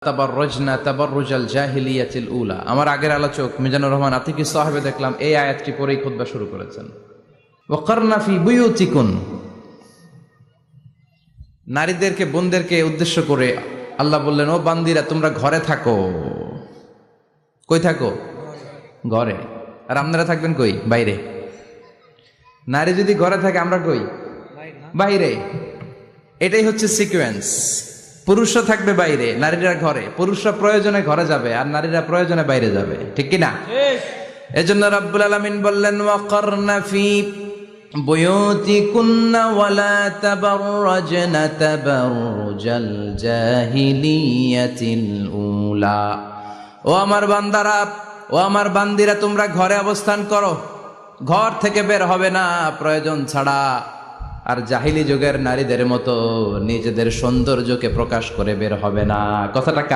তাবাররাজনা তাবাররুজাল জাহিলিয়াতিল উলা। আমার আগের আলোচক মিজানুর রহমান আতিকি সাহেবে দেখলাম এই আয়াতটি পরেই খুতবা শুরু করেছেন। ওয়াকারনা ফি বুয়ুতিকুন, নারীদেরকে বোনদেরকে উদ্দেশ্য করে আল্লাহ বললেন, ও বান্দিরা তোমরা ঘরে থাকো। কই থাকো? ঘরে। আর আপনারা থাকবেন কই? বাইরে। নারী যদি ঘরে থাকে আমরা কই? বাইরে। এটাই হচ্ছে সিকোয়েন্স। পুরুষরা থাকবে বাইরে, নারীরা ঘরে। পুরুষরা প্রয়োজনে ঘরে যাবে আর নারীরা প্রয়োজনে বাইরে যাবে, ঠিক কিনা? এজন্য রাব্বুল আলামিন বললেন, ওয়াকারনা ফি বুয়ুতিকুন্না ওয়ালা তাবাররাজনা তাবাররুজাল জাহিলিয়াতিল উলা। ও আমার বান্দারা, ও আমার বান্দিরা, তোমরা ঘরে অবস্থান করো, ঘর থেকে বের হবে না প্রয়োজন ছাড়া। আর জাহিলি যুগের নারীদের মতো নিজেদের সৌন্দর্যকে প্রকাশ করে বের হবে না। কথাটা